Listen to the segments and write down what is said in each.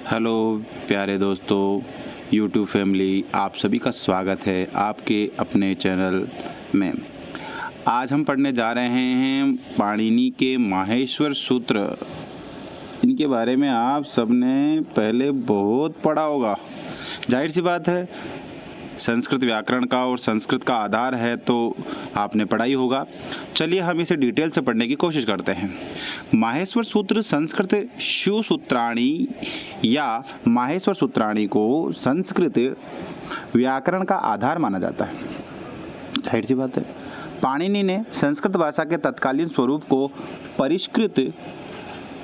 Hello प्यारे दोस्तों, YouTube family, आप सभी का स्वागत है आपके अपने चैनल में। आज हम पढ़ने जा रहे हैं पाणिनि के माहेश्वर सूत्र। इनके बारे में आप सबने पहले बहुत पढ़ा होगा, जाहिर सी बात है, संस्कृत व्याकरण का और संस्कृत का आधार है तो आपने पढ़ा ही होगा। चलिए हम इसे डिटेल से पढ़ने की कोशिश करते हैं। माहेश्वर सूत्र संस्कृत शिव सूत्राणी या माहेश्वर सूत्राणी को संस्कृत व्याकरण का आधार माना जाता है। जाहिर सी बात है, पाणिनि ने संस्कृत भाषा के तत्कालीन स्वरूप को परिष्कृत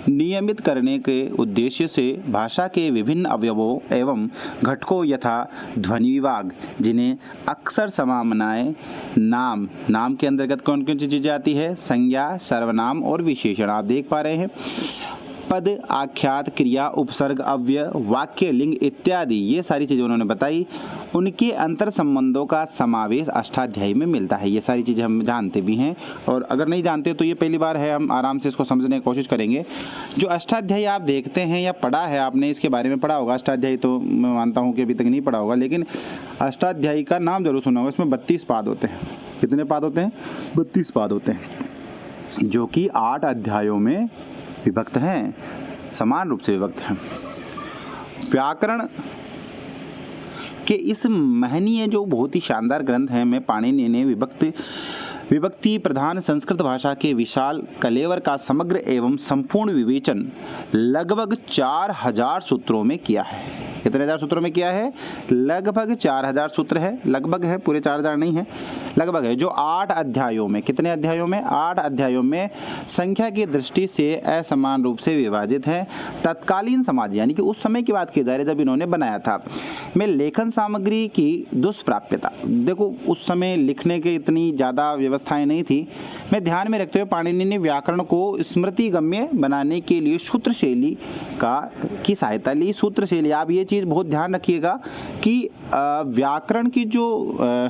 नियमित करने के उद्देश्य से भाषा के विभिन्न अवयवों एवं घटकों यथा ध्वनि विभाग, जिन्हें अक्सर समामनाएं, नाम के अंतर्गत कौन कौन सी चीजें आती है, संज्ञा, सर्वनाम और विशेषण आप देख पा रहे हैं, पद, आख्यात, क्रिया, उपसर्ग, अव्यय, वाक्य, लिंग इत्यादि, ये सारी चीजें उन्होंने बताई। उनके अंतर संबंधों का समावेश अष्टाध्यायी में मिलता है। ये सारी चीजें हम जानते भी हैं, और अगर नहीं जानते तो ये पहली बार है, हम आराम से इसको समझने की कोशिश करेंगे। जो अष्टाध्यायी आप देखते हैं या पढ़ा है आपने, इसके बारे में पढ़ा होगा। अष्टाध्यायी तो मैं मानता हूँ कि अभी तक नहीं पढ़ा होगा, लेकिन अष्टाध्यायी का नाम जरूर सुना होगा। इसमें 32 पाद होते हैं। कितने पाद होते हैं? 32 पाद होते हैं, जो कि 8 अध्यायों में विभक्त हैं, समान रूप से विभक्त हैं। व्याकरण के इस महनीय जो बहुत ही शानदार ग्रंथ है में पाणिनि ने विभक्ति प्रधान संस्कृत भाषा के विशाल कलेवर का समग्र एवं संपूर्ण विवेचन लगभग 4000 सूत्रों में किया है। कितने हजार सूत्रों में किया है? लगभग 4000 सूत्र है। लगभग है, पूरे 4000 नहीं है, लगभग है, जो 8 अध्यायों में, कितने अध्यायों में? 8 अध्यायों में संख्या की दृष्टि से असमान रूप से विभाजित है। तत्कालीन समाज यानी कि उस समय की बात की जा रही जब इन्होंने बनाया था, में लेखन सामग्री की दुष्प्राप्यता। देखो, उस समय लिखने के इतनी ज़्यादा व्यवस्थाएं नहीं थी। मैं ध्यान में रखते हुए पाणिनि ने व्याकरण को स्मृति गम्य बनाने के लिए सूत्र शैली की सहायता ली। सूत्र शैली, आप ये चीज़ बहुत ध्यान रखिएगा कि व्याकरण की जो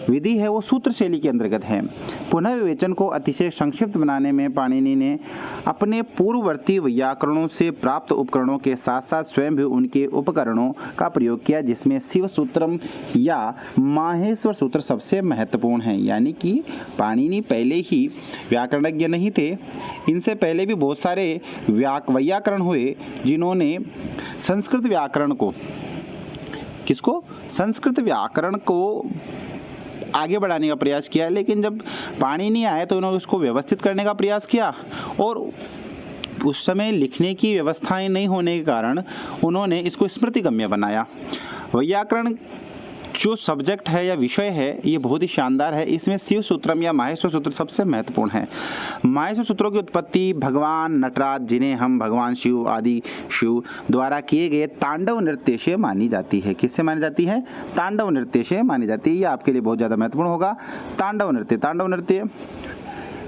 विधि है वो सूत्र शैली के अंतर्गत है। पुनः विवेचन को अतिशय संक्षिप्त बनाने में पाणिनि ने अपने पूर्ववर्ती व्याकरणों से प्राप्त उपकरणों के साथ साथ स्वयं भी उनके उपकरणों का प्रयोग किया, जिसमें शिव सूत्रम या माहेश्वर सूत्र सबसे महत्वपूर्ण है। यानी कि पाणिनि पहले ही व्याकरणज्ञ नहीं थे, इनसे पहले भी बहुत सारे वैयाकरण हुए जिन्होंने संस्कृत व्याकरण को, संस्कृत व्याकरण को आगे बढ़ाने का प्रयास किया, लेकिन जब पाणिनि आए तो उन्होंने उसको व्यवस्थित करने का प्रयास किया, और उस समय लिखने की व्यवस्थाएं नहीं होने के कारण उन्होंने इसको स्मृतिगम्य बनाया। व्याकरण जो सब्जेक्ट है या विषय है ये बहुत ही शानदार है। इसमें शिव सूत्रम या माहेश्वर सूत्र सबसे महत्वपूर्ण है। माहेश्वर सूत्रों की उत्पत्ति भगवान नटराज, जिन्हें हम भगवान शिव आदि शिव द्वारा किए गए तांडव नृत्य से मानी जाती है। किससे मानी जाती है? तांडव नृत्य से मानी जाती है। ये आपके लिए बहुत ज़्यादा महत्वपूर्ण होगा। तांडव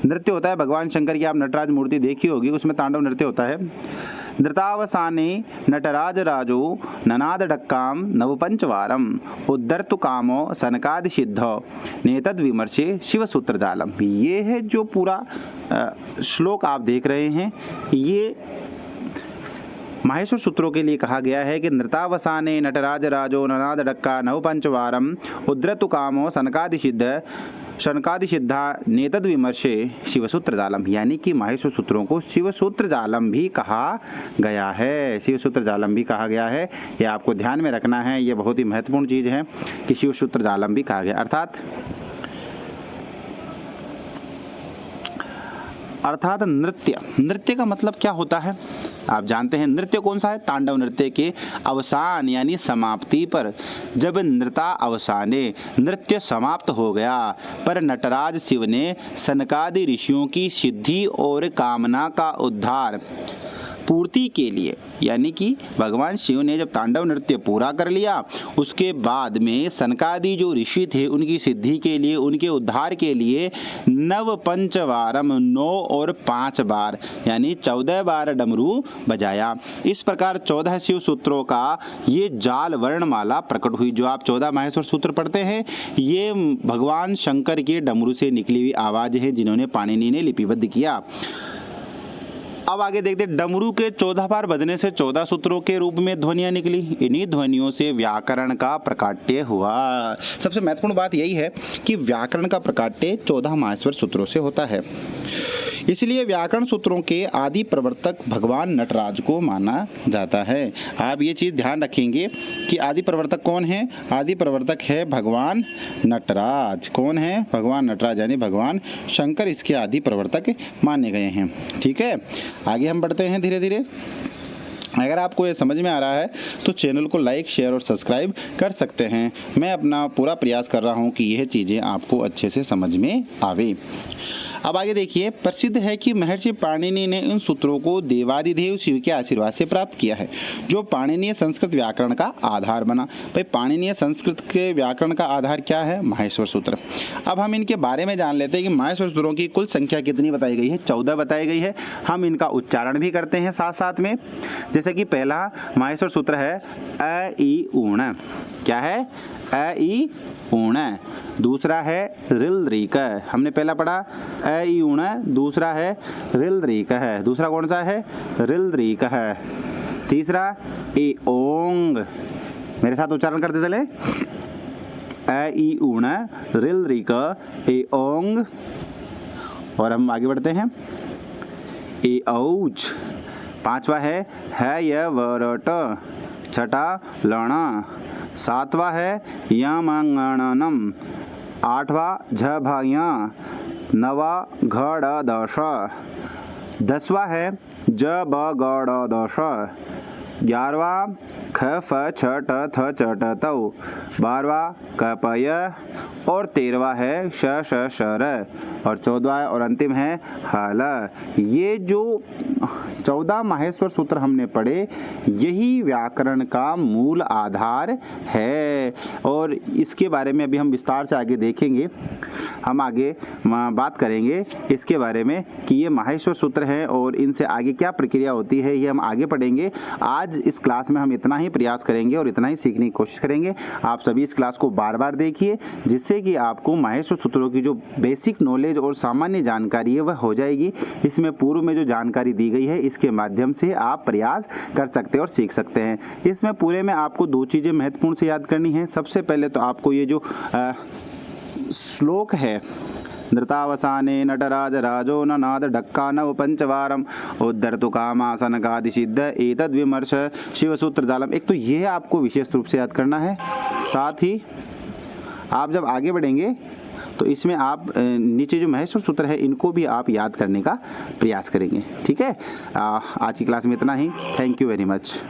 नृत्य होता है भगवान शंकर की, आप नटराज मूर्ति देखी होगी, उसमें तांडव नृत्य होता है। नृतावसाने नटराज राजो ननाद डक्काम नवपंचवारम उद्धर्तु कामो सनकादि सिद्ध नेतद विमर्शे शिव सूत्र जालम। ये है जो पूरा श्लोक आप देख रहे हैं, ये माहेश्वर सूत्रों के लिए कहा गया है कि नृतावसाने नटराज राजो ननाद डक्का नवपंचवारम उद्धर्तु कामो सनकादि सिद्धा नेतद विमर्शे शिवसूत्र जालम। यानी कि माहेश्वर सूत्रों को शिवसूत्र जालम भी कहा गया है। शिवसूत्र जालम भी कहा गया है, ये आपको ध्यान में रखना है। ये बहुत ही महत्वपूर्ण चीज़ है कि शिवसूत्र जालम भी कहा गया। अर्थात नृत्य का मतलब क्या होता है आप जानते हैं। नृत्य कौन सा है? तांडव नृत्य के अवसान यानी समाप्ति पर, जब नृता अवसाने, नृत्य समाप्त हो गया, पर नटराज शिव ने सनकादि ऋषियों की सिद्धि और कामना का उद्धार पूर्ति के लिए, यानी कि भगवान शिव ने जब तांडव नृत्य पूरा कर लिया, उसके बाद में सनकादि जो ऋषि थे उनकी सिद्धि के लिए, उनके उद्धार के लिए नव पंचवारम, 9 और 5 बार यानी 14 बार डमरू बजाया। इस प्रकार 14 शिव सूत्रों का ये जाल वर्णमाला प्रकट हुई। जो आप 14 माहेश्वर सूत्र पढ़ते हैं, ये भगवान शंकर के डमरू से निकली हुई आवाज है जिन्होंने पाणिनि ने लिपिबद्ध किया। अब आगे देखते हैं, डमरू के 14 बार बजने से 14 सूत्रों के रूप में ध्वनियां निकली। इन्हीं ध्वनियों से व्याकरण का प्रकाट्य हुआ। सबसे महत्वपूर्ण बात यही है कि व्याकरण का प्रकाट्य 14 माहेश्वर सूत्रों से होता है। इसलिए व्याकरण सूत्रों के आदि प्रवर्तक भगवान नटराज को माना जाता है। आप ये चीज़ ध्यान रखेंगे कि आदि प्रवर्तक कौन है? आदि प्रवर्तक है भगवान नटराज। कौन है? भगवान नटराज, यानी भगवान शंकर इसके आदि प्रवर्तक माने गए हैं। ठीक है, आगे हम बढ़ते हैं धीरे धीरे। अगर आपको ये समझ में आ रहा है तो चैनल को लाइक, शेयर और सब्सक्राइब कर सकते हैं। मैं अपना पूरा प्रयास कर रहा हूँ कि यह चीज़ें आपको अच्छे से समझ में आवे। अब आगे देखिए, प्रसिद्ध है कि महर्षि पाणिनि ने इन सूत्रों को देवादिदेव शिव के आशीर्वाद से प्राप्त किया है, जो पाणिनीय संस्कृत व्याकरण का आधार बना। भाई, पाणिनीय संस्कृत के व्याकरण का आधार क्या है? माहेश्वर सूत्र। अब हम इनके बारे में जान लेते हैं कि माहेश्वर सूत्रों की कुल संख्या कितनी बताई गई है? 14 बताई गई है। हम इनका उच्चारण भी करते हैं साथ साथ में। जैसे कि पहला माहेश्वर सूत्र है अ ई ऊण। क्या है? अ ई ऊण। दूसरा है रिल रीक। हमने पहला पढ़ा अ ई ऊण, दूसरा है रिल रीक है। दूसरा कौन सा है? रिल रीक है। तीसरा ए ओंग। मेरे साथ उच्चारण करते चले, अ ई ऊण, रिल रीक, ए ओंग। और हम आगे बढ़ते हैं, ए औज। पांचवा है य वरट। छठा लण। सातवा है यमंगणनम। आठवा झभया। नवा घड़ दश। 10वां है जबगड़ दश। 11वां ख फ छ ट थ च ट तौ। 12वां कपय। और 13वां है श श शर। और 14वां और अंतिम है हल। ये जो 14 माहेश्वर सूत्र हमने पढ़े, यही व्याकरण का मूल आधार है। और इसके बारे में अभी हम विस्तार से आगे देखेंगे। हम आगे बात करेंगे इसके बारे में कि ये माहेश्वर सूत्र हैं और इनसे आगे क्या प्रक्रिया होती है, ये हम आगे पढ़ेंगे। आज इस क्लास में हम इतना ही प्रयास करेंगे और इतना ही सीखने की कोशिश करेंगे। आप सभी इस क्लास को बार बार देखिए, जिससे कि आपको माहेश्वर सूत्रों की जो बेसिक नॉलेज और सामान्य जानकारी है वह हो जाएगी। इसमें पूर्व में जो जानकारी दी गई है, इसके माध्यम से आप प्रयास कर सकते हैं और सीख सकते हैं। इसमें पूरे में आपको 2 चीज़ें महत्वपूर्ण से याद करनी है। सबसे पहले तो आपको ये जो श्लोक है, नृतावसाने नटराज राजो ननाद ढक्कानव पंचवारम उद्धर्तु कामासनकादिसिद्ध एतद् विमर्श शिवसूत्र जालम। एक तो ये आपको विशेष रूप से याद करना है। साथ ही आप जब आगे बढ़ेंगे तो इसमें आप नीचे जो माहेश्वर सूत्र है इनको भी आप याद करने का प्रयास करेंगे। ठीक है, आज की क्लास में इतना ही। Thank you very much.